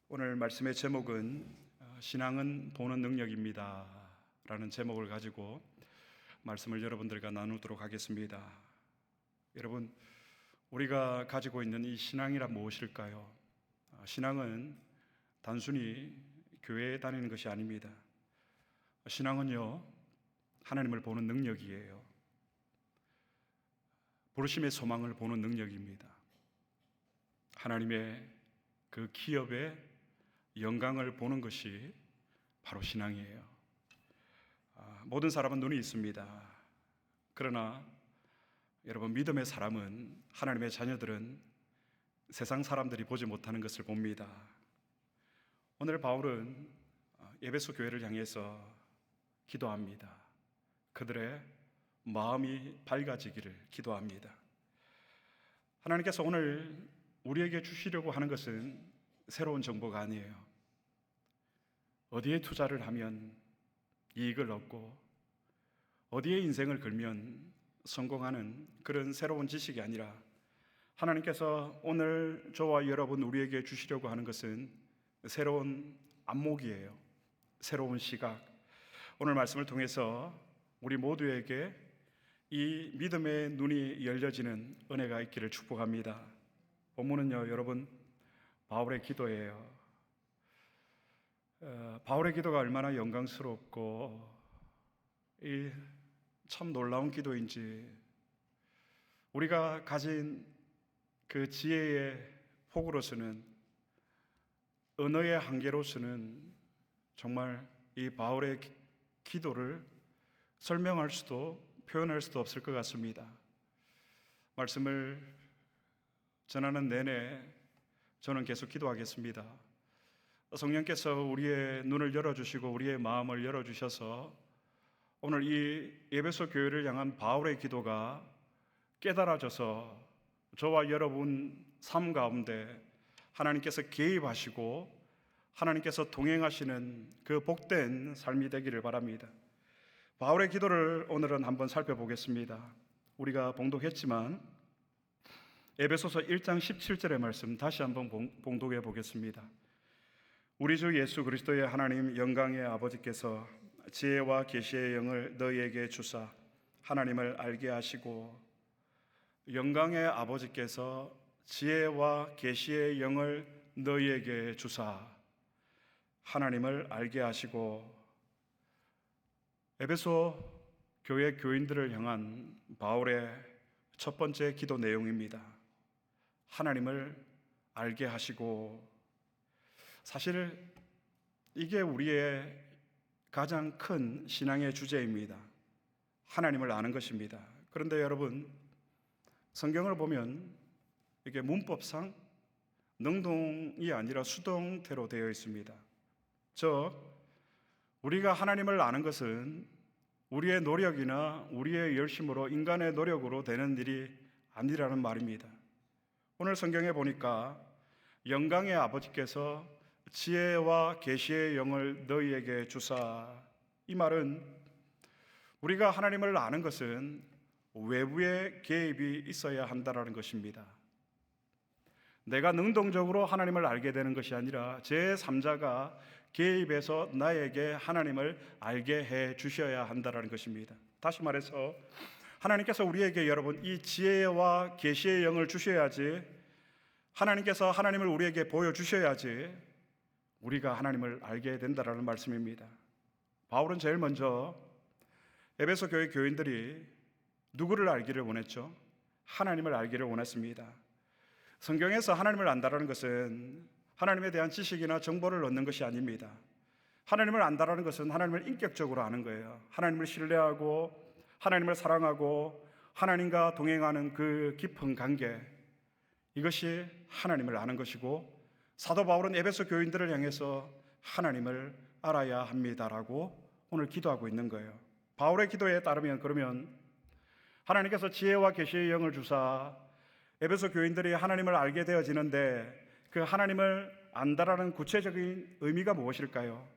오늘 말씀의 제목은 신앙은 보는 능력입니다 라는 제목을 가지고 말씀을 여러분들과 나누도록 하겠습니다. 여러분, 우리가 가지고 있는 이 신앙이란 무엇일까요? 신앙은 단순히 교회에 다니는 것이 아닙니다. 신앙은요, 하나님을 보는 능력이에요. 부르심의 소망을 보는 능력입니다. 하나님의 그 기업의 영광을 보는 것이 바로 신앙이에요. 모든 사람은 눈이 있습니다. 그러나 여러분, 믿음의 사람은, 하나님의 자녀들은 세상 사람들이 보지 못하는 것을 봅니다. 오늘 바울은 에베소 교회를 향해서 기도합니다. 그들의 마음이 밝아지기를 기도합니다. 하나님께서 오늘 우리에게 주시려고 하는 것은 새로운 정보가 아니에요. 어디에 투자를 하면 이익을 얻고 어디에 인생을 걸면 성공하는 그런 새로운 지식이 아니라, 하나님께서 오늘 저와 여러분 우리에게 주시려고 하는 것은 새로운 안목이에요. 새로운 시각. 오늘 말씀을 통해서 우리 모두에게 이 믿음의 눈이 열려지는 은혜가 있기를 축복합니다. 본문은요, 여러분, 바울의 기도예요. 바울의 기도가 얼마나 영광스럽고 참 놀라운 기도인지, 우리가 가진 그 지혜의 폭으로서는, 언어의 한계로서는 정말 이 바울의 기도를 설명할 수도 표현할 수도 없을 것 같습니다. 말씀을 전하는 내내 저는 계속 기도하겠습니다. 성령께서 우리의 눈을 열어주시고 우리의 마음을 열어주셔서 오늘 이 에베소 교회를 향한 바울의 기도가 깨달아져서 저와 여러분 삶 가운데 하나님께서 개입하시고 하나님께서 동행하시는 그 복된 삶이 되기를 바랍니다. 바울의 기도를 오늘은 한번 살펴보겠습니다. 우리가 봉독했지만 에베소서 1장 17절의 말씀 다시 한번 봉독해 보겠습니다. 우리 주 예수 그리스도의 하나님 영광의 아버지께서 지혜와 계시의 영을 너희에게 주사 하나님을 알게 하시고, 영광의 아버지께서 지혜와 계시의 영을 너희에게 주사 하나님을 알게 하시고, 에베소 교회 교인들을 향한 바울의 첫 번째 기도 내용입니다. 하나님을 알게 하시고, 사실 이게 우리의 가장 큰 신앙의 주제입니다. 하나님을 아는 것입니다. 그런데 여러분, 성경을 보면 이게 문법상 능동이 아니라 수동태로 되어 있습니다. 즉, 우리가 하나님을 아는 것은 우리의 노력이나 우리의 열심으로, 인간의 노력으로 되는 일이 아니라는 말입니다. 오늘 성경에 보니까 영광의 아버지께서 지혜와 계시의 영을 너희에게 주사, 이 말은 우리가 하나님을 아는 것은 외부의 개입이 있어야 한다는 것입니다. 내가 능동적으로 하나님을 알게 되는 것이 아니라 제3자가 개입해서 나에게 하나님을 알게 해 주셔야 한다는 것입니다. 다시 말해서 하나님께서 우리에게, 여러분, 이 지혜와 계시의 영을 주셔야지, 하나님께서 하나님을 우리에게 보여주셔야지 우리가 하나님을 알게 된다는 말씀입니다. 바울은 제일 먼저 에베소 교회 교인들이 누구를 알기를 원했죠? 하나님을 알기를 원했습니다. 성경에서 하나님을 안다는 것은 하나님에 대한 지식이나 정보를 얻는 것이 아닙니다. 하나님을 안다는 것은 하나님을 인격적으로 아는 거예요. 하나님을 신뢰하고 하나님을 사랑하고 하나님과 동행하는 그 깊은 관계, 이것이 하나님을 아는 것이고, 사도 바울은 에베소 교인들을 향해서 하나님을 알아야 합니다라고 오늘 기도하고 있는 거예요. 바울의 기도에 따르면, 그러면 하나님께서 지혜와 계시의 영을 주사 에베소 교인들이 하나님을 알게 되어지는데, 그 하나님을 안다라는 구체적인 의미가 무엇일까요?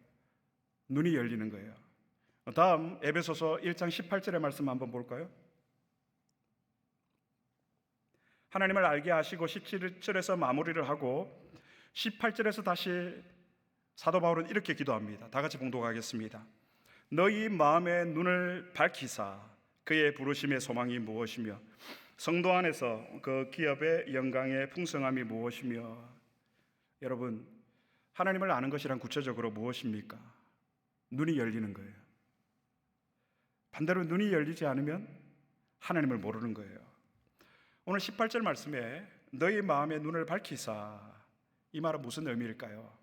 눈이 열리는 거예요. 다음 에베소서 1장 18절의 말씀 한번 볼까요? 하나님을 알게 하시고 17절에서 마무리를 하고, 18절에서 다시 사도 바울은 이렇게 기도합니다. 다 같이 봉독하겠습니다. 너희 마음의 눈을 밝히사 그의 부르심의 소망이 무엇이며 성도 안에서 그 기업의 영광의 풍성함이 무엇이며. 여러분, 하나님을 아는 것이란 구체적으로 무엇입니까? 눈이 열리는 거예요. 반대로 눈이 열리지 않으면 하나님을 모르는 거예요. 오늘 18절 말씀에 너희 마음의 눈을 밝히사, 이 말은 무슨 의미일까요?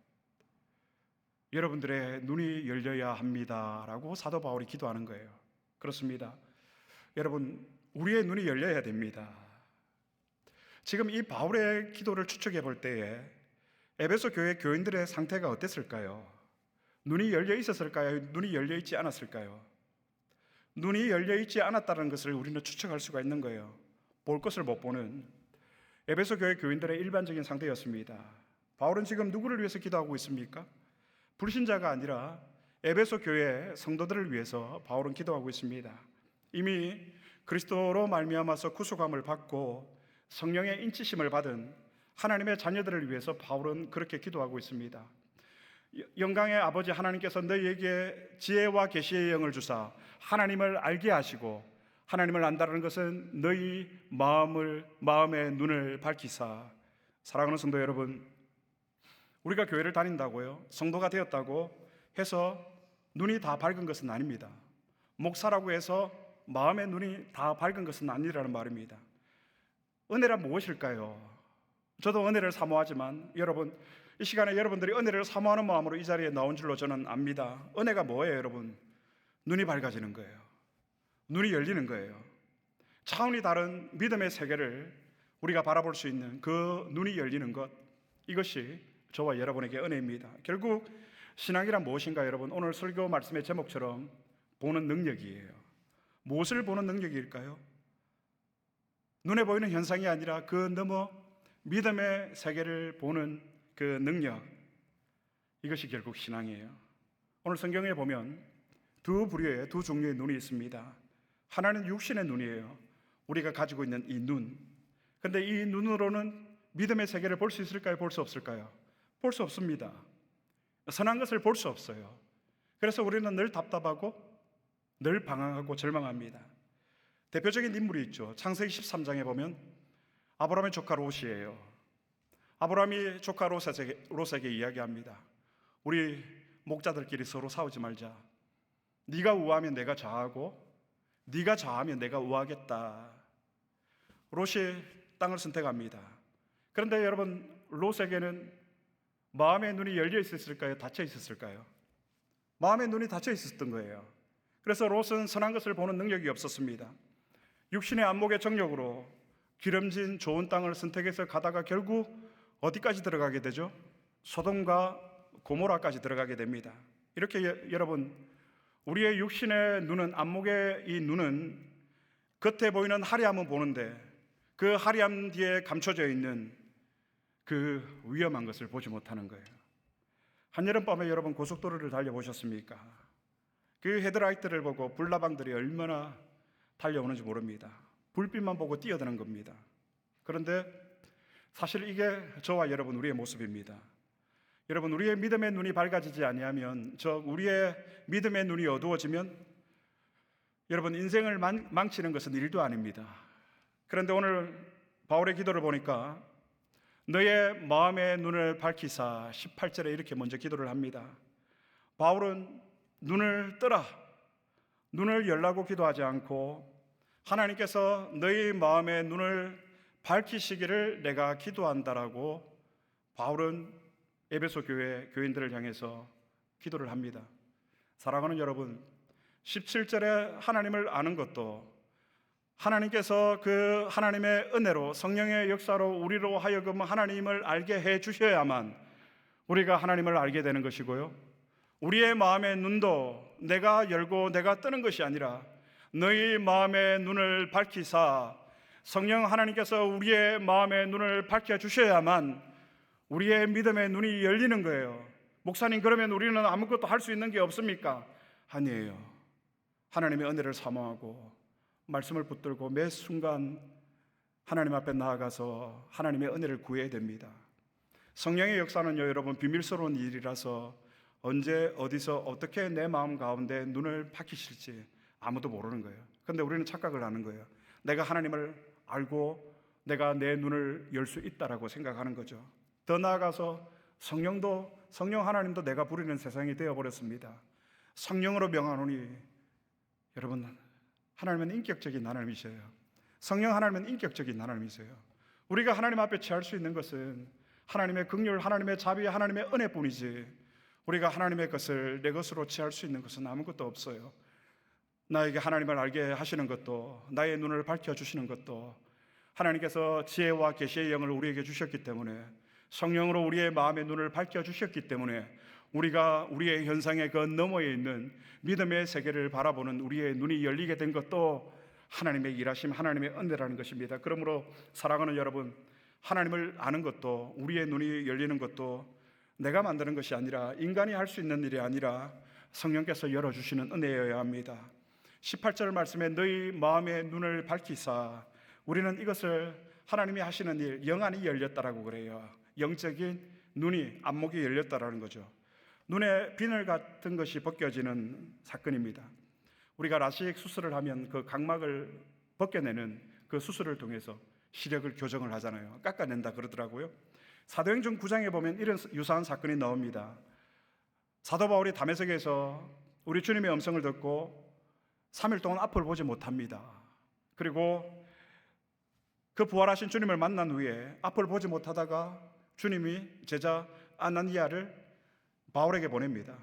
여러분들의 눈이 열려야 합니다 라고 사도 바울이 기도하는 거예요. 그렇습니다. 여러분, 우리의 눈이 열려야 됩니다. 지금 이 바울의 기도를 추측해 볼 때에 에베소 교회 교인들의 상태가 어땠을까요? 눈이 열려 있었을까요? 눈이 열려 있지 않았을까요? 눈이 열려 있지 않았다는 것을 우리는 추측할 수가 있는 거예요. 볼 것을 못 보는 에베소 교회 교인들의 일반적인 상태였습니다. 바울은 지금 누구를 위해서 기도하고 있습니까? 불신자가 아니라 에베소 교회 성도들을 위해서 바울은 기도하고 있습니다. 이미 그리스도로 말미암아서 구속함을 받고 성령의 인치심을 받은 하나님의 자녀들을 위해서 바울은 그렇게 기도하고 있습니다. 영광의 아버지 하나님께서 너희에게 지혜와 계시의 영을 주사 하나님을 알게 하시고, 하나님을 안다는 것은 너희 마음의 눈을 밝히사. 사랑하는 성도 여러분, 우리가 교회를 다닌다고요, 성도가 되었다고 해서 눈이 다 밝은 것은 아닙니다. 목사라고 해서 마음의 눈이 다 밝은 것은 아니라는 말입니다. 은혜란 무엇일까요? 저도 은혜를 사모하지만 여러분, 이 시간에 여러분들이 은혜를 사모하는 마음으로 이 자리에 나온 줄로 저는 압니다. 은혜가 뭐예요, 여러분? 눈이 밝아지는 거예요. 눈이 열리는 거예요. 차원이 다른 믿음의 세계를 우리가 바라볼 수 있는 그 눈이 열리는 것, 이것이 저와 여러분에게 은혜입니다. 결국 신앙이란 무엇인가, 여러분? 오늘 설교 말씀의 제목처럼 보는 능력이에요. 무엇을 보는 능력일까요? 눈에 보이는 현상이 아니라 그 너머 믿음의 세계를 보는 그 능력, 이것이 결국 신앙이에요. 오늘 성경에 보면 두 종류의 눈이 있습니다. 하나는 육신의 눈이에요. 우리가 가지고 있는 이 눈. 근데 이 눈으로는 믿음의 세계를 볼 수 있을까요? 볼 수 없을까요? 볼 수 없습니다. 선한 것을 볼 수 없어요. 그래서 우리는 늘 답답하고 늘 방황하고 절망합니다. 대표적인 인물이 있죠. 창세기 13장에 보면 아브라함의 조카 롯이에요. 아브라함이 조카 롯에게 이야기합니다. 우리 목자들끼리 서로 싸우지 말자. 네가 우하면 내가 좌하고 네가 좌하면 내가 우하겠다. 롯이 땅을 선택합니다. 그런데 여러분, 롯에게는 마음의 눈이 열려 있었을까요? 닫혀 있었을까요? 마음의 눈이 닫혀 있었던 거예요. 그래서 롯은 선한 것을 보는 능력이 없었습니다. 육신의 안목의 정력으로 기름진 좋은 땅을 선택해서 가다가 결국 어디까지 들어가게 되죠? 소돔과 고모라까지 들어가게 됩니다. 이렇게 여러분, 우리의 육신의 눈은, 안목의 이 눈은 겉에 보이는 화려함은 보는데 그 화려함 뒤에 감춰져 있는 그 위험한 것을 보지 못하는 거예요. 한여름밤에 여러분 고속도로를 달려보셨습니까? 그 헤드라이트를 보고 불나방들이 얼마나 달려오는지 모릅니다. 불빛만 보고 뛰어드는 겁니다. 그런데 사실 이게 저와 여러분, 우리의 모습입니다. 여러분, 우리의 믿음의 눈이 밝아지지 아니하면, 우리의 믿음의 눈이 어두워지면 여러분, 인생을 망치는 것은 일도 아닙니다. 그런데 오늘 바울의 기도를 보니까 너의 마음의 눈을 밝히사, 18절에 이렇게 먼저 기도를 합니다. 바울은 눈을 뜨라, 눈을 열라고 기도하지 않고 하나님께서 너희 마음의 눈을 밝히시기를 내가 기도한다라고 바울은 에베소 교회 교인들을 향해서 기도를 합니다. 사랑하는 여러분, 17절에 하나님을 아는 것도 하나님께서 그 하나님의 은혜로, 성령의 역사로 우리로 하여금 하나님을 알게 해 주셔야만 우리가 하나님을 알게 되는 것이고요, 우리의 마음의 눈도 내가 열고 내가 뜨는 것이 아니라 너희 마음의 눈을 밝히사, 성령 하나님께서 우리의 마음의 눈을 밝혀 주셔야만 우리의 믿음의 눈이 열리는 거예요. 목사님, 그러면 우리는 아무것도 할 수 있는 게 없습니까? 아니에요. 하나님의 은혜를 사모하고 말씀을 붙들고 매 순간 하나님 앞에 나아가서 하나님의 은혜를 구해야 됩니다. 성령의 역사는요, 여러분, 비밀스러운 일이라서 언제 어디서 어떻게 내 마음 가운데 눈을 밝히실지 아무도 모르는 거예요. 그런데 우리는 착각을 하는 거예요. 내가 하나님을 알고 내가 내 눈을 열 수 있다라고 생각하는 거죠. 더 나아가서 성령 하나님도 내가 부리는 세상이 되어버렸습니다. 성령으로 명하노니, 여러분, 하나님은 인격적인 하나님이세요. 성령 하나님은 인격적인 하나님이세요. 우리가 하나님 앞에 취할 수 있는 것은 하나님의 긍휼, 하나님의 자비, 하나님의 은혜뿐이지, 우리가 하나님의 것을 내 것으로 취할 수 있는 것은 아무것도 없어요. 나에게 하나님을 알게 하시는 것도, 나의 눈을 밝혀주시는 것도, 하나님께서 지혜와 계시의 영을 우리에게 주셨기 때문에, 성령으로 우리의 마음의 눈을 밝혀주셨기 때문에, 우리가 우리의 현상의 그 너머에 있는 믿음의 세계를 바라보는 우리의 눈이 열리게 된 것도 하나님의 일하심, 하나님의 은혜라는 것입니다. 그러므로 사랑하는 여러분, 하나님을 아는 것도, 우리의 눈이 열리는 것도 내가 만드는 것이 아니라, 인간이 할 수 있는 일이 아니라 성령께서 열어주시는 은혜여야 합니다. 18절 말씀에 너희 마음의 눈을 밝히사, 우리는 이것을 하나님이 하시는 일, 영안이 열렸다라고 그래요. 영적인 눈이, 안목이 열렸다라는 거죠. 눈에 비늘 같은 것이 벗겨지는 사건입니다. 우리가 라식 수술을 하면 그 각막을 벗겨내는 그 수술을 통해서 시력을 교정을 하잖아요. 깎아낸다 그러더라고요. 사도행전 9장에 보면 이런 유사한 사건이 나옵니다. 사도 바울이 다메섹에서 우리 주님의 음성을 듣고 3일 동안 앞을 보지 못합니다. 그리고 그 부활하신 주님을 만난 후에 앞을 보지 못하다가 주님이 제자 아나니아를 바울에게 보냅니다.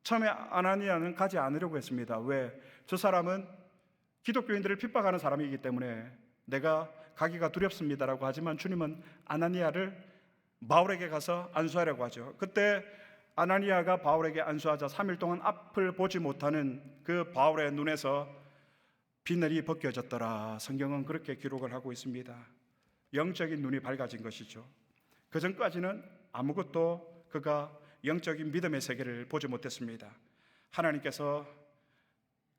처음에 아나니아는 가지 않으려고 했습니다. 왜? 저 사람은 기독교인들을 핍박하는 사람이기 때문에 내가 가기가 두렵습니다라고 하지만 주님은 아나니아를 바울에게 가서 안수하려고 하죠. 그때 아나니아가 바울에게 안수하자 3일 동안 앞을 보지 못하는 그 바울의 눈에서 비늘이 벗겨졌더라. 성경은 그렇게 기록을 하고 있습니다. 영적인 눈이 밝아진 것이죠. 그 전까지는 아무것도 그가 영적인 믿음의 세계를 보지 못했습니다. 하나님께서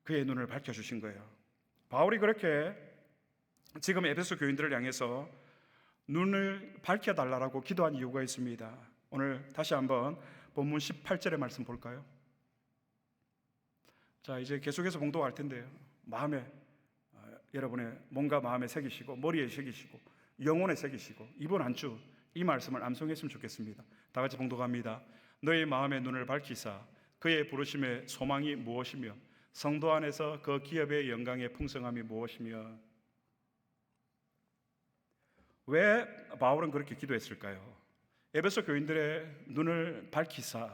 그의 눈을 밝혀주신 거예요. 바울이 그렇게 지금 에베소 교인들을 향해서 눈을 밝혀달라고 기도한 이유가 있습니다. 오늘 다시 한번 본문 18절의 말씀 볼까요? 자, 이제 계속해서 봉독할 텐데요, 마음에, 여러분의 몸과 마음에 새기시고 머리에 새기시고 영혼에 새기시고 이번 한 주 이 말씀을 암송했으면 좋겠습니다. 다 같이 봉독합니다. 너의 마음의 눈을 밝히사 그의 부르심의 소망이 무엇이며 성도 안에서 그 기업의 영광의 풍성함이 무엇이며. 왜 바울은 그렇게 기도했을까요? 에베소 교인들의 눈을 밝히사.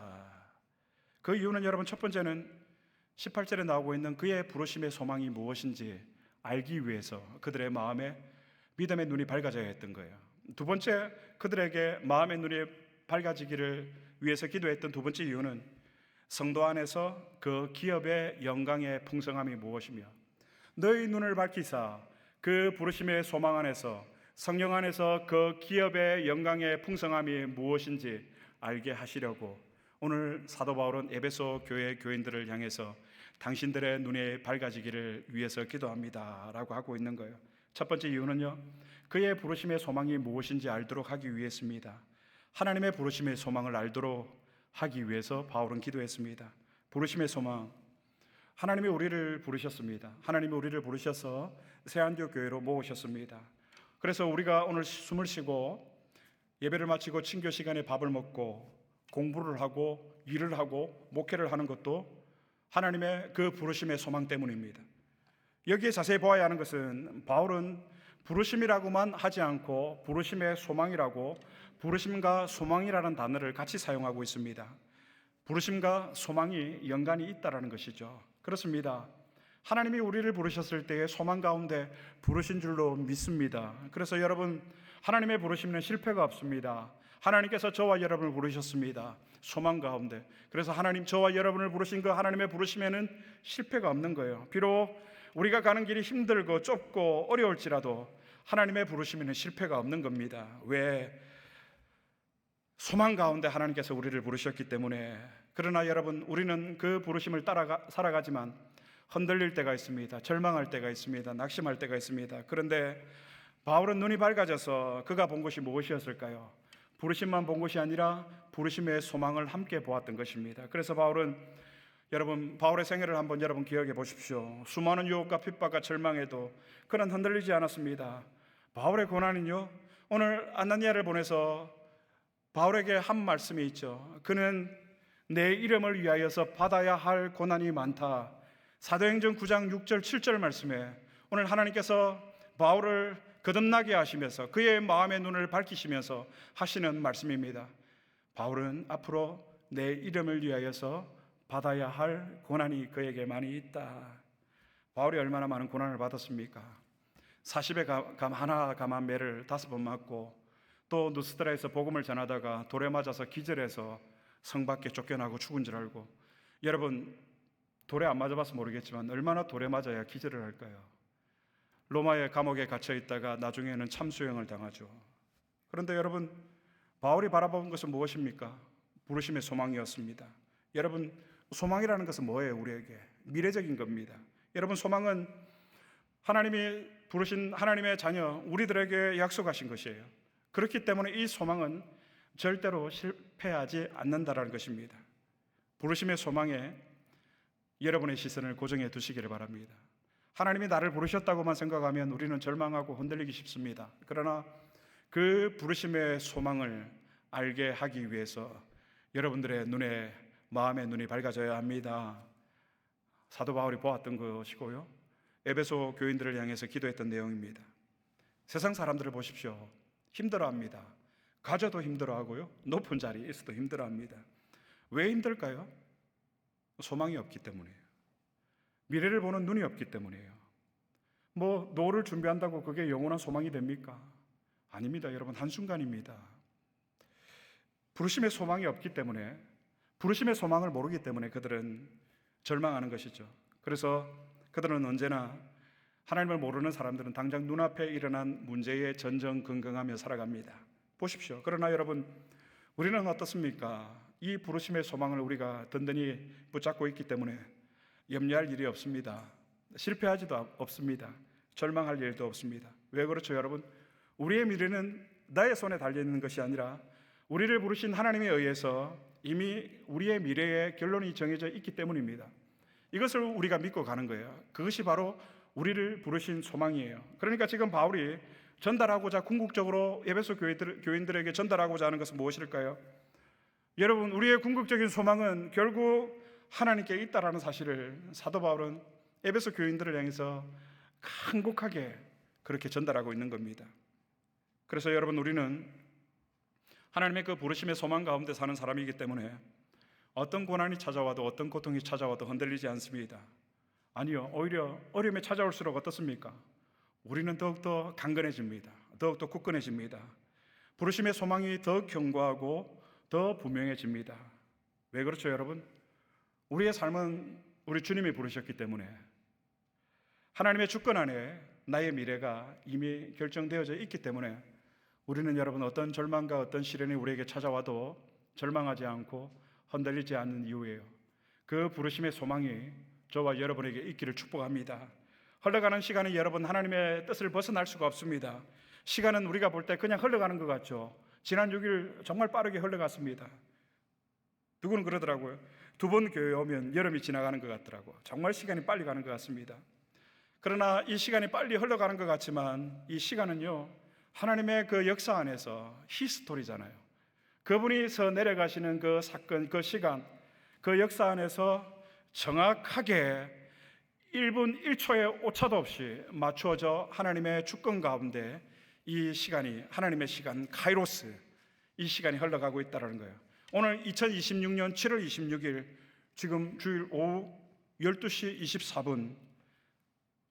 그 이유는 여러분, 첫 번째는 18절에 나오고 있는 그의 부르심의 소망이 무엇인지 알기 위해서 그들의 마음에 믿음의 눈이 밝아져야 했던 거예요. 두 번째, 그들에게 마음의 눈이 밝아지기를 위해서 기도했던 두 번째 이유는 성도 안에서 그 기업의 영광의 풍성함이 무엇이며, 너희 눈을 밝히사 그 부르심의 소망 안에서, 성령 안에서 그 기업의 영광의 풍성함이 무엇인지 알게 하시려고 오늘 사도 바울은 에베소 교회 교인들을 향해서 당신들의 눈이 밝아지기를 위해서 기도합니다 라고 하고 있는 거예요. 첫 번째 이유는요, 그의 부르심의 소망이 무엇인지 알도록 하기 위해서입니다. 하나님의 부르심의 소망을 알도록 하기 위해서 바울은 기도했습니다. 부르심의 소망, 하나님이 우리를 부르셨습니다. 하나님이 우리를 부르셔서 새안디옥 교회로 모으셨습니다. 그래서 우리가 오늘 숨을 쉬고 예배를 마치고 친교 시간에 밥을 먹고 공부를 하고 일을 하고 목회를 하는 것도 하나님의 그 부르심의 소망 때문입니다. 여기에 자세히 보아야 하는 것은 바울은 부르심이라고만 하지 않고 부르심의 소망이라고, 부르심과 소망이라는 단어를 같이 사용하고 있습니다. 부르심과 소망이 연관이 있다라는 것이죠. 그렇습니다. 하나님이 우리를 부르셨을 때의 소망 가운데 부르신 줄로 믿습니다. 그래서 여러분, 하나님의 부르심은 실패가 없습니다. 하나님께서 저와 여러분을 부르셨습니다. 소망 가운데. 그래서 하나님, 저와 여러분을 부르신 그 하나님의 부르심에는 실패가 없는 거예요. 비록 우리가 가는 길이 힘들고 좁고 어려울지라도 하나님의 부르심에는 실패가 없는 겁니다. 왜? 소망 가운데 하나님께서 우리를 부르셨기 때문에. 그러나 여러분, 우리는 그 부르심을 따라 살아가지만 흔들릴 때가 있습니다. 절망할 때가 있습니다. 낙심할 때가 있습니다. 그런데 바울은 눈이 밝아져서 그가 본 것이 무엇이었을까요? 부르심만 본 것이 아니라 부르심의 소망을 함께 보았던 것입니다. 그래서 바울은 여러분 바울의 생애를 한번 여러분 기억해 보십시오. 수많은 유혹과 핍박과 절망에도 그는 흔들리지 않았습니다. 바울의 고난은요, 오늘 아나니아를 보내서 바울에게 한 말씀이 있죠. 그는 내 이름을 위하여서 받아야 할 고난이 많다. 사도행전 9장 6절 7절 말씀에 오늘 하나님께서 바울을 거듭나게 하시면서 그의 마음의 눈을 밝히시면서 하시는 말씀입니다. 바울은 앞으로 내 이름을 위하여서 받아야 할 고난이 그에게 많이 있다. 바울이 얼마나 많은 고난을 받았습니까? 40에 하나 감한 매를 5번 맞고, 또 누스드라에서 복음을 전하다가 돌에 맞아서 기절해서 성 밖에 쫓겨나고 죽은 줄 알고, 여러분 돌에 안 맞아봐서 모르겠지만 얼마나 돌에 맞아야 기절을 할까요? 로마의 감옥에 갇혀 있다가 나중에는 참수형을 당하죠. 그런데 여러분 바울이 바라본 것은 무엇입니까? 부르심의 소망이었습니다. 여러분 소망이라는 것은 뭐예요? 우리에게 미래적인 겁니다. 여러분 소망은 하나님이 부르신 하나님의 자녀 우리들에게 약속하신 것이에요. 그렇기 때문에 이 소망은 절대로 실패하지 않는다라는 것입니다. 부르심의 소망에 여러분의 시선을 고정해 두시기를 바랍니다. 하나님이 나를 부르셨다고만 생각하면 우리는 절망하고 흔들리기 쉽습니다. 그러나 그 부르심의 소망을 알게 하기 위해서 여러분들의 눈에, 마음의 눈이 밝아져야 합니다. 사도 바울이 보았던 것이고요, 에베소 교인들을 향해서 기도했던 내용입니다. 세상 사람들을 보십시오. 힘들어합니다. 가져도 힘들어하고요, 높은 자리에 있어도 힘들어합니다. 왜 힘들까요? 소망이 없기 때문이에요. 미래를 보는 눈이 없기 때문이에요. 노를 준비한다고 그게 영원한 소망이 됩니까? 아닙니다. 여러분 한순간입니다. 부르심의 소망이 없기 때문에, 부르심의 소망을 모르기 때문에 그들은 절망하는 것이죠. 그래서 그들은 언제나, 하나님을 모르는 사람들은 당장 눈앞에 일어난 문제에 전전긍긍하며 살아갑니다. 보십시오. 그러나 여러분 우리는 어떻습니까? 이 부르심의 소망을 우리가 든든히 붙잡고 있기 때문에 염려할 일이 없습니다. 실패하지도 없습니다. 절망할 일도 없습니다. 왜 그렇죠 여러분? 우리의 미래는 나의 손에 달려있는 것이 아니라 우리를 부르신 하나님에 의해서 이미 우리의 미래의 결론이 정해져 있기 때문입니다. 이것을 우리가 믿고 가는 거예요. 그것이 바로 우리를 부르신 소망이에요. 그러니까 지금 바울이 전달하고자 궁극적으로 에베소 교인들에게 전달하고자 하는 것은 무엇일까요? 여러분 우리의 궁극적인 소망은 결국 하나님께 있다라는 사실을 사도 바울은 에베소 교인들을 향해서 간곡하게 그렇게 전달하고 있는 겁니다. 그래서 여러분 우리는 하나님의 그 부르심의 소망 가운데 사는 사람이기 때문에 어떤 고난이 찾아와도 어떤 고통이 찾아와도 흔들리지 않습니다. 아니요, 오히려 어려움이 찾아올수록 어떻습니까? 우리는 더욱더 강건해집니다. 더욱더 굳건해집니다. 부르심의 소망이 더 견고하고 더 분명해집니다. 왜 그렇죠 여러분? 우리의 삶은 우리 주님이 부르셨기 때문에, 하나님의 주권 안에 나의 미래가 이미 결정되어져 있기 때문에 우리는 여러분 어떤 절망과 어떤 시련이 우리에게 찾아와도 절망하지 않고 흔들리지 않는 이유예요. 그 부르심의 소망이 저와 여러분에게 있기를 축복합니다. 흘러가는 시간이 여러분 하나님의 뜻을 벗어날 수가 없습니다. 시간은 우리가 볼 때 그냥 흘러가는 것 같죠. 지난 6일 정말 빠르게 흘러갔습니다. 누구는 그러더라고요. 2번 교회 오면 여름이 지나가는 것 같더라고. 정말 시간이 빨리 가는 것 같습니다. 그러나 이 시간이 빨리 흘러가는 것 같지만 이 시간은요, 하나님의 그 역사 안에서 히스토리잖아요. 그분이 서 내려가시는 그 사건, 그 시간, 그 역사 안에서 정확하게 1분 1초의 오차도 없이 맞추어져 하나님의 주권 가운데 이 시간이, 하나님의 시간 카이로스, 이 시간이 흘러가고 있다는 거예요. 오늘 2026년 7월 26일 지금 주일 오후 12시 24분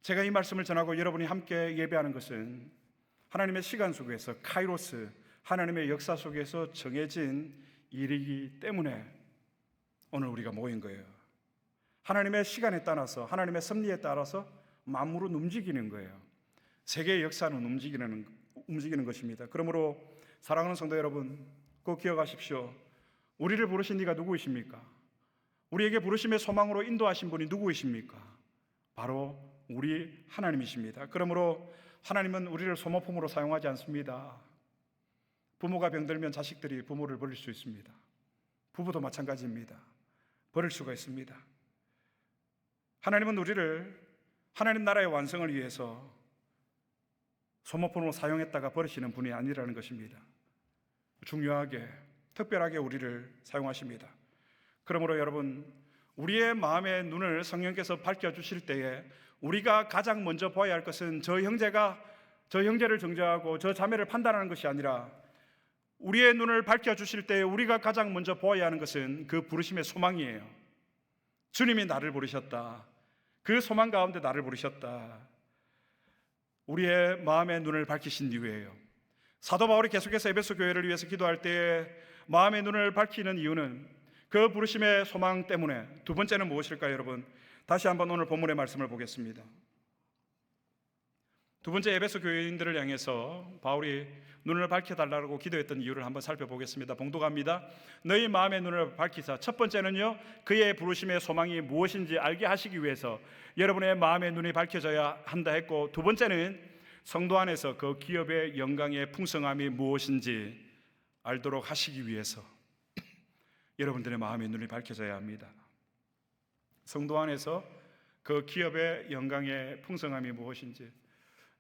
제가 이 말씀을 전하고 여러분이 함께 예배하는 것은 하나님의 시간 속에서 카이로스, 하나님의 역사 속에서 정해진 일이기 때문에 오늘 우리가 모인 거예요. 하나님의 시간에 따라서, 하나님의 섭리에 따라서 만물은 움직이는 거예요. 세계의 역사는 움직이는 것입니다. 그러므로 사랑하는 성도 여러분, 꼭 기억하십시오. 우리를 부르신 이가 누구이십니까? 우리에게 부르심의 소망으로 인도하신 분이 누구이십니까? 바로 우리 하나님이십니다. 그러므로 하나님은 우리를 소모품으로 사용하지 않습니다. 부모가 병들면 자식들이 부모를 버릴 수 있습니다. 부부도 마찬가지입니다. 버릴 수가 있습니다. 하나님은 우리를 하나님 나라의 완성을 위해서 소모품으로 사용했다가 버리시는 분이 아니라는 것입니다. 중요하게, 특별하게 우리를 사용하십니다. 그러므로 여러분, 우리의 마음의 눈을 성령께서 밝혀주실 때에 우리가 가장 먼저 보아야 할 것은 저 형제를 정죄하고 저 자매를 판단하는 것이 아니라, 우리의 눈을 밝혀주실 때에 우리가 가장 먼저 보아야 하는 것은 그 부르심의 소망이에요. 주님이 나를 부르셨다. 그 소망 가운데 나를 부르셨다. 우리의 마음의 눈을 밝히신 이유예요. 사도 바울이 계속해서 에베소 교회를 위해서 기도할 때에 마음의 눈을 밝히는 이유는 그 부르심의 소망 때문에. 두 번째는 무엇일까요, 여러분? 다시 한번 오늘 본문의 말씀을 보겠습니다. 두 번째, 에베소 교인들을 향해서 바울이 눈을 밝혀달라고 기도했던 이유를 한번 살펴보겠습니다. 봉독합니다. 너희 마음의 눈을 밝히사. 첫 번째는요, 그의 부르심의 소망이 무엇인지 알게 하시기 위해서 여러분의 마음의 눈이 밝혀져야 한다 했고, 두 번째는 성도 안에서 그 기업의 영광의 풍성함이 무엇인지 알도록 하시기 위해서 여러분들의 마음의 눈이 밝혀져야 합니다. 성도 안에서 그 기업의 영광의 풍성함이 무엇인지.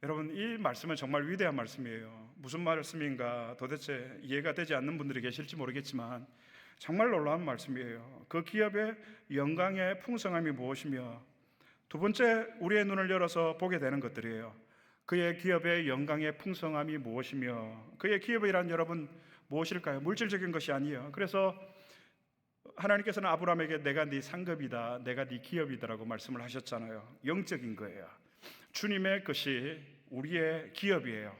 여러분, 이 말씀은 정말 위대한 말씀이에요. 무슨 말씀인가 도대체 이해가 되지 않는 분들이 계실지 모르겠지만 정말 놀라운 말씀이에요. 그 기업의 영광의 풍성함이 무엇이며, 두 번째, 우리의 눈을 열어서 보게 되는 것들이에요. 그의 기업의 영광의 풍성함이 무엇이며, 그의 기업이란 여러분 무엇일까요? 물질적인 것이 아니에요. 그래서 하나님께서는 아브라함에게 내가 네 상급이다, 내가 네 기업이다라고 말씀을 하셨잖아요. 영적인 거예요. 주님의 것이 우리의 기업이에요.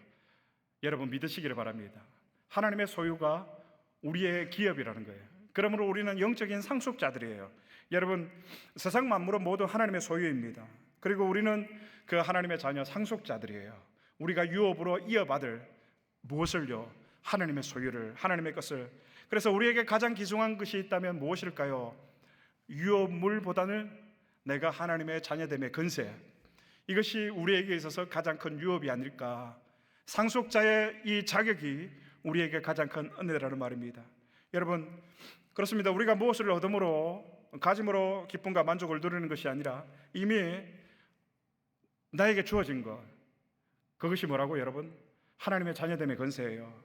여러분 믿으시기를 바랍니다. 하나님의 소유가 우리의 기업이라는 거예요. 그러므로 우리는 영적인 상속자들이에요. 여러분, 세상 만물은 모두 하나님의 소유입니다. 그리고 우리는 그 하나님의 자녀 상속자들이에요. 우리가 유업으로 이어받을 무엇을요? 하나님의 소유를, 하나님의 것을. 그래서 우리에게 가장 귀중한 것이 있다면 무엇일까요? 유업물보다는 내가 하나님의 자녀됨의 근세, 이것이 우리에게 있어서 가장 큰 유업이 아닐까. 상속자의 이 자격이 우리에게 가장 큰 은혜라는 말입니다. 여러분, 그렇습니다. 우리가 무엇을 얻음으로, 가짐으로 기쁨과 만족을 누리는 것이 아니라 이미 나에게 주어진 것, 그것이 뭐라고 여러분? 하나님의 자녀됨의 권세예요.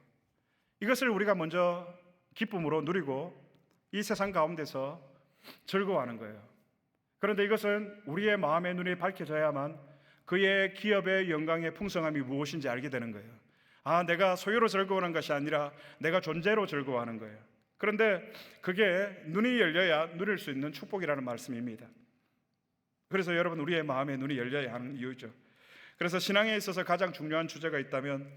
이것을 우리가 먼저 기쁨으로 누리고 이 세상 가운데서 즐거워하는 거예요. 그런데 이것은 우리의 마음의 눈이 밝혀져야만 그의 기업의 영광의 풍성함이 무엇인지 알게 되는 거예요. 아, 내가 소유로 즐거워하는 것이 아니라 내가 존재로 즐거워하는 거예요. 그런데 그게 눈이 열려야 누릴 수 있는 축복이라는 말씀입니다. 그래서 여러분, 우리의 마음의 눈이 열려야 하는 이유죠. 그래서 신앙에 있어서 가장 중요한 주제가 있다면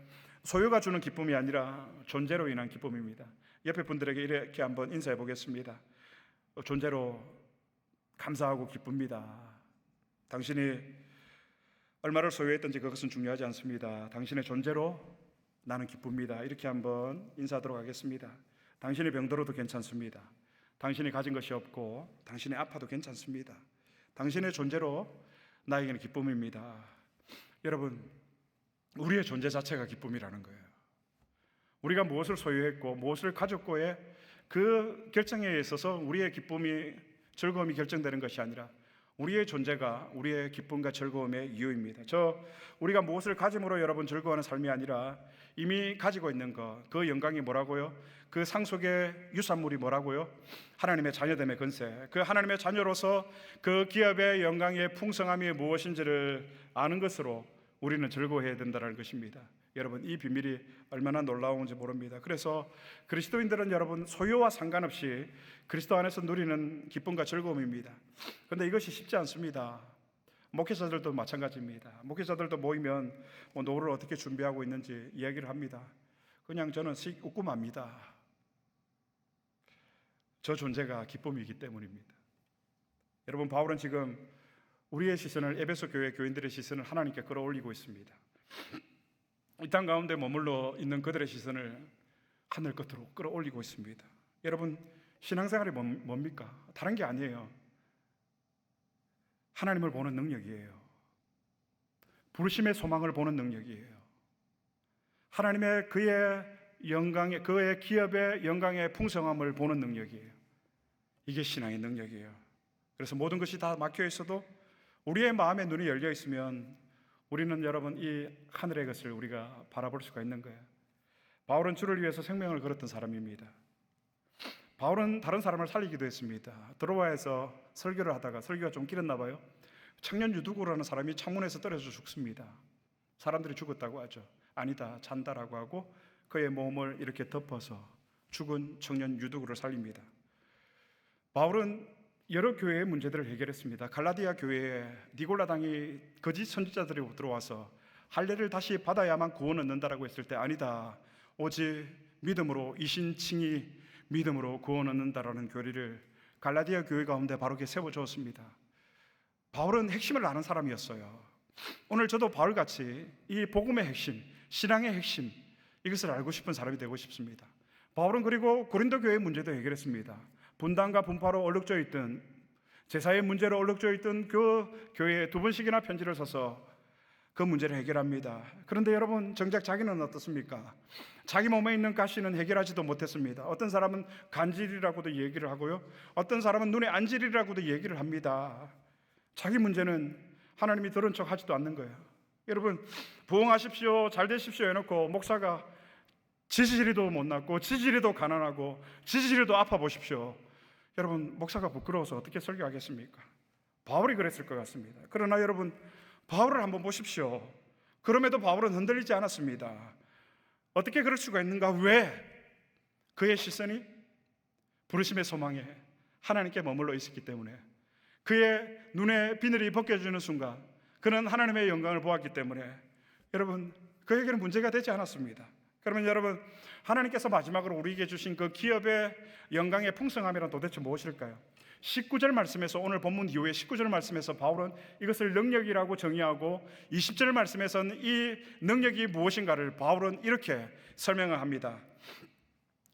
소유가 주는 기쁨이 아니라 존재로 인한 기쁨입니다. 옆에 분들에게 이렇게 한번 인사해 보겠습니다. 존재로 감사하고 기쁩니다. 당신이 얼마를 소유했든지 그것은 중요하지 않습니다. 당신의 존재로 나는 기쁩니다. 이렇게 한번 인사하도록 하겠습니다. 당신이 병들어도 괜찮습니다. 당신이 가진 것이 없고 당신이 아파도 괜찮습니다. 당신의 존재로 나에게는 기쁨입니다. 여러분, 우리의 존재 자체가 기쁨이라는 거예요. 우리가 무엇을 소유했고 무엇을 가졌고의 그 결정에 있어서 우리의 기쁨이, 즐거움이 결정되는 것이 아니라 우리의 존재가 우리의 기쁨과 즐거움의 이유입니다. 우리가 무엇을 가짐으로 여러분 즐거워하는 삶이 아니라 이미 가지고 있는 것, 그 영광이 뭐라고요? 그 상속의 유산물이 뭐라고요? 하나님의 자녀됨의 권세. 그 하나님의 자녀로서 그 기업의 영광의 풍성함이 무엇인지를 아는 것으로 우리는 즐거워해야 된다는 것입니다. 여러분, 이 비밀이 얼마나 놀라운지 모릅니다. 그래서 그리스도인들은 여러분 소유와 상관없이 그리스도 안에서 누리는 기쁨과 즐거움입니다. 그런데 이것이 쉽지 않습니다. 목회자들도 마찬가지입니다. 목회자들도 모이면 노를 어떻게 준비하고 있는지 이야기를 합니다. 그냥 저는 웃고 맙니다. 저 존재가 기쁨이기 때문입니다. 여러분, 바울은 지금 우리의 시선을, 에베소 교회 교인들의 시선을 하나님께 끌어올리고 있습니다. 이 땅 가운데 머물러 있는 그들의 시선을 하늘 끝으로 끌어올리고 있습니다. 여러분, 신앙생활이 뭡니까? 다른 게 아니에요. 하나님을 보는 능력이에요. 부르심의 소망을 보는 능력이에요. 하나님의 그의 영광의, 그의 기업의 영광의 풍성함을 보는 능력이에요. 이게 신앙의 능력이에요. 그래서 모든 것이 다 막혀 있어도 우리의 마음의 눈이 열려 있으면 우리는 여러분 이 하늘의 것을 우리가 바라볼 수가 있는 거예요. 바울은 주를 위해서 생명을 걸었던 사람입니다. 바울은 다른 사람을 살리기도 했습니다. 드로아에서 설교를 하다가 설교가 좀 길었나 봐요. 청년 유두구라는 사람이 창문에서 떨어져 죽습니다. 사람들이 죽었다고 하죠. 아니다, 잔다라고 하고 그의 몸을 이렇게 덮어서 죽은 청년 유두구를 살립니다. 바울은 여러 교회의 문제들을 해결했습니다. 갈라디아 교회에 니골라 당이 거짓 선지자들이 들어와서 할례를 다시 받아야만 구원 얻는다라고 했을 때 아니다, 오직 믿음으로 이신칭이 믿음으로 구원 얻는다라는 교리를 갈라디아 교회 가운데 바르게 세워주었습니다. 바울은 핵심을 아는 사람이었어요. 오늘 저도 바울같이 이 복음의 핵심, 신앙의 핵심, 이것을 알고 싶은 사람이 되고 싶습니다. 바울은 그리고 고린도 교회의 문제도 해결했습니다. 분단과 분파로 얼룩져 있던, 제사의 문제로 얼룩져 있던 그 교회에 2번씩이나 편지를 써서 그 문제를 해결합니다. 그런데 여러분, 정작 자기는 어떻습니까? 자기 몸에 있는 가시는 해결하지도 못했습니다. 어떤 사람은 간질이라고도 얘기를 하고요, 어떤 사람은 눈에 안질이라고도 얘기를 합니다. 자기 문제는 하나님이 들은 척 하지도 않는 거예요. 여러분, 부흥하십시오, 잘 되십시오 해놓고 목사가 지지리도 못 낳고 지지리도 가난하고 지지리도 아파 보십시오. 여러분, 목사가 부끄러워서 어떻게 설교하겠습니까? 바울이 그랬을 것 같습니다. 그러나 여러분, 바울을 한번 보십시오. 그럼에도 바울은 흔들리지 않았습니다. 어떻게 그럴 수가 있는가? 왜? 그의 시선이 부르심의 소망에 하나님께 머물러 있었기 때문에, 그의 눈에 비늘이 벗겨지는 순간 그는 하나님의 영광을 보았기 때문에 여러분, 그에게는 문제가 되지 않았습니다. 그러면 여러분, 하나님께서 마지막으로 우리에게 주신 그 기업의 영광의 풍성함이란 도대체 무엇일까요? 19절 말씀에서, 오늘 본문 이후에 19절 말씀에서 바울은 이것을 능력이라고 정의하고 20절 말씀에서는 이 능력이 무엇인가를 바울은 이렇게 설명을 합니다.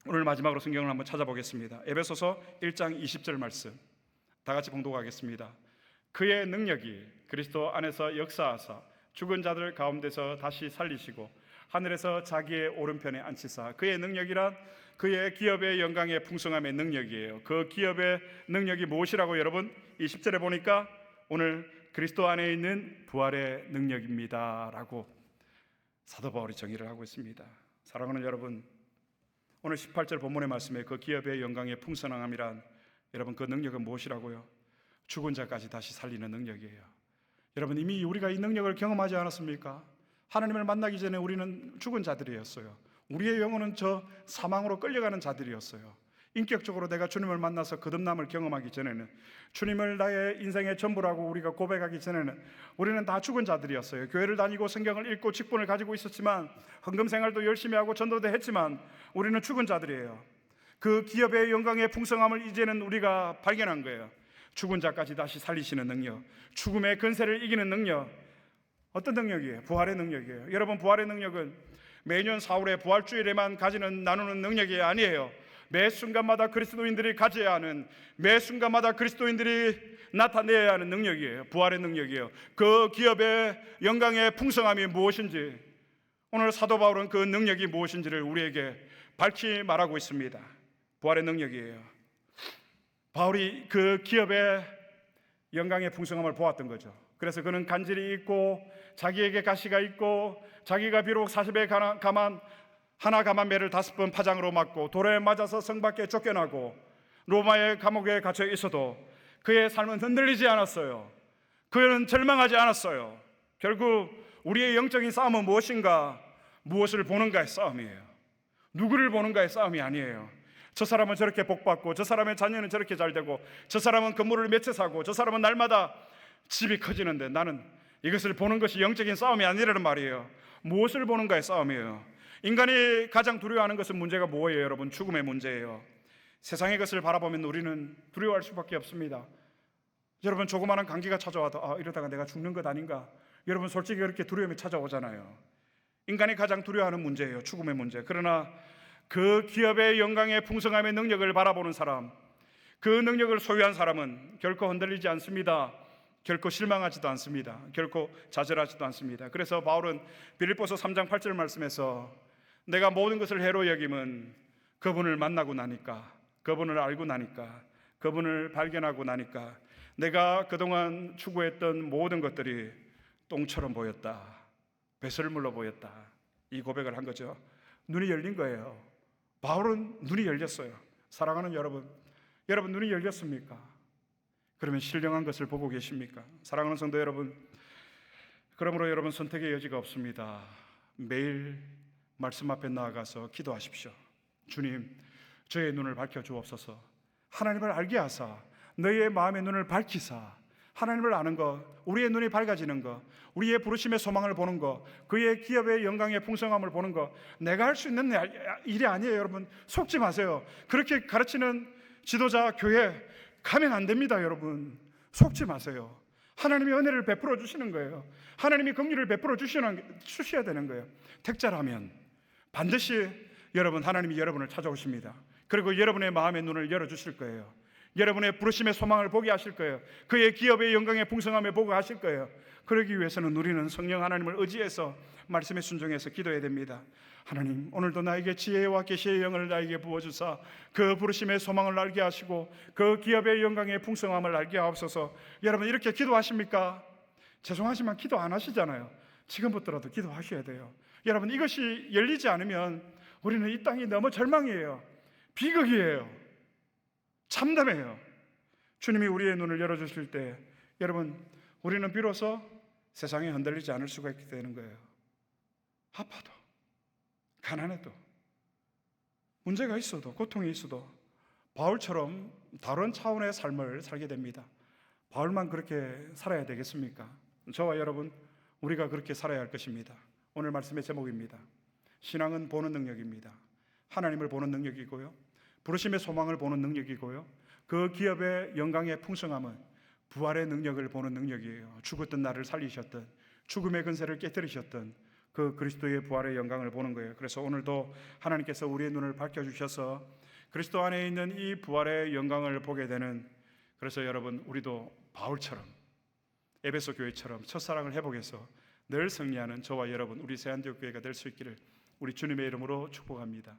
오늘 마지막으로 성경을 한번 찾아보겠습니다. 에베소서 1장 20절 말씀 다 같이 봉독하겠습니다. 그의 능력이 그리스도 안에서 역사하사 죽은 자들 가운데서 다시 살리시고 하늘에서 자기의 오른편에 앉히사, 그의 능력이란 그의 기업의 영광의 풍성함의 능력이에요. 그 기업의 능력이 무엇이라고 여러분? 20절에 보니까 오늘 그리스도 안에 있는 부활의 능력입니다 라고 사도 바울이 정의를 하고 있습니다. 사랑하는 여러분, 오늘 18절 본문의 말씀에 그 기업의 영광의 풍성함이란 여러분, 그 능력은 무엇이라고요? 죽은 자까지 다시 살리는 능력이에요. 여러분, 이미 우리가 이 능력을 경험하지 않았습니까? 하나님을 만나기 전에 우리는 죽은 자들이었어요. 우리의 영혼은 저 사망으로 끌려가는 자들이었어요. 인격적으로 내가 주님을 만나서 거듭남을 경험하기 전에는, 주님을 나의 인생의 전부라고 우리가 고백하기 전에는 우리는 다 죽은 자들이었어요. 교회를 다니고 성경을 읽고 직분을 가지고 있었지만, 헌금 생활도 열심히 하고 전도도 했지만 우리는 죽은 자들이에요. 그 기업의 영광의 풍성함을 이제는 우리가 발견한 거예요. 죽은 자까지 다시 살리시는 능력, 죽음의 근세를 이기는 능력. 어떤 능력이에요? 부활의 능력이에요. 여러분, 부활의 능력은 매년 4월의 부활주일에만 나누는 능력이 아니에요. 매 순간마다 그리스도인들이 가져야 하는, 매 순간마다 그리스도인들이 나타내야 하는 능력이에요. 부활의 능력이에요. 그 기업의 영광의 풍성함이 무엇인지, 오늘 사도 바울은 그 능력이 무엇인지를 우리에게 밝히 말하고 있습니다. 부활의 능력이에요. 바울이 그 기업의 영광의 풍성함을 보았던 거죠. 그래서 그는 간질이 있고 자기에게 가시가 있고, 자기가 비록 40에 가만 하나 가만 매를 5번 파장으로 맞고 돌에 맞아서 성 밖에 쫓겨나고 로마의 감옥에 갇혀 있어도 그의 삶은 흔들리지 않았어요. 그는 절망하지 않았어요. 결국 우리의 영적인 싸움은 무엇인가? 무엇을 보는가의 싸움이에요. 누구를 보는가의 싸움이 아니에요. 저 사람은 저렇게 복받고, 저 사람의 자녀는 저렇게 잘 되고, 저 사람은 건물을 몇 채 사고, 저 사람은 날마다 집이 커지는데 나는 이것을 보는 것이 영적인 싸움이 아니라는 말이에요. 무엇을 보는가의 싸움이에요. 인간이 가장 두려워하는 것은 문제가 뭐예요? 여러분, 죽음의 문제예요. 세상의 것을 바라보면 우리는 두려워할 수밖에 없습니다. 여러분, 조그마한 감기가 찾아와도 이러다가 내가 죽는 것 아닌가? 여러분, 솔직히 그렇게 두려움이 찾아오잖아요. 인간이 가장 두려워하는 문제예요. 죽음의 문제. 그러나 그 기업의 영광의 풍성함의 능력을 바라보는 사람, 그 능력을 소유한 사람은 결코 흔들리지 않습니다. 결코 실망하지도 않습니다. 결코 좌절하지도 않습니다. 그래서 바울은 빌립보서 3장 8절 말씀에서 내가 모든 것을 해로 여김은 그분을 만나고 나니까, 그분을 알고 나니까, 그분을 발견하고 나니까 내가 그동안 추구했던 모든 것들이 똥처럼 보였다, 배설물로 보였다. 이 고백을 한 거죠. 눈이 열린 거예요. 바울은 눈이 열렸어요. 사랑하는 여러분, 여러분 눈이 열렸습니까? 그러면 신령한 것을 보고 계십니까? 사랑하는 성도 여러분, 그러므로 여러분 선택의 여지가 없습니다. 매일 말씀 앞에 나아가서 기도하십시오. 주님, 저의 눈을 밝혀 주옵소서. 하나님을 알게 하사 너희의 마음의 눈을 밝히사 하나님을 아는 것, 우리의 눈이 밝아지는 것, 우리의 부르심의 소망을 보는 것, 그의 기업의 영광의 풍성함을 보는 것, 내가 할 수 있는 일이 아니에요. 여러분 속지 마세요. 그렇게 가르치는 지도자 교회 가면 안 됩니다. 여러분 속지 마세요. 하나님이 은혜를 베풀어 주시는 거예요. 하나님이 긍휼을 베풀어 주셔야 되는 거예요. 택자라면 반드시 여러분, 하나님이 여러분을 찾아오십니다. 그리고 여러분의 마음의 눈을 열어주실 거예요. 여러분의 부르심의 소망을 보게 하실 거예요. 그의 기업의 영광의 풍성함을 보게 하실 거예요. 그러기 위해서는 우리는 성령 하나님을 의지해서 말씀에 순종해서 기도해야 됩니다. 하나님, 오늘도 나에게 지혜와 계시의 영을 나에게 부어주사 그 부르심의 소망을 알게 하시고 그 기업의 영광의 풍성함을 알게 하옵소서. 여러분 이렇게 기도하십니까? 죄송하지만 기도 안 하시잖아요. 지금부터라도 기도하셔야 돼요. 여러분 이것이 열리지 않으면 우리는 이 땅이 너무 절망이에요. 비극이에요. 참담해요. 주님이 우리의 눈을 열어주실 때 여러분 우리는 비로소 세상에 흔들리지 않을 수가 있게 되는 거예요. 아파도 가난해도 문제가 있어도 고통이 있어도 바울처럼 다른 차원의 삶을 살게 됩니다. 바울만 그렇게 살아야 되겠습니까? 저와 여러분 우리가 그렇게 살아야 할 것입니다. 오늘 말씀의 제목입니다. 신앙은 보는 능력입니다. 하나님을 보는 능력이고요, 부르심의 소망을 보는 능력이고요, 그 기업의 영광의 풍성함은 부활의 능력을 보는 능력이에요. 죽었던 나를 살리셨던, 죽음의 근세를 깨뜨리셨던 그 그리스도의 부활의 영광을 보는 거예요. 그래서 오늘도 하나님께서 우리의 눈을 밝혀주셔서 그리스도 안에 있는 이 부활의 영광을 보게 되는, 그래서 여러분 우리도 바울처럼 에베소 교회처럼 첫사랑을 회복해서 늘 승리하는 저와 여러분 우리 새안디옥 교회가 될 수 있기를 우리 주님의 이름으로 축복합니다.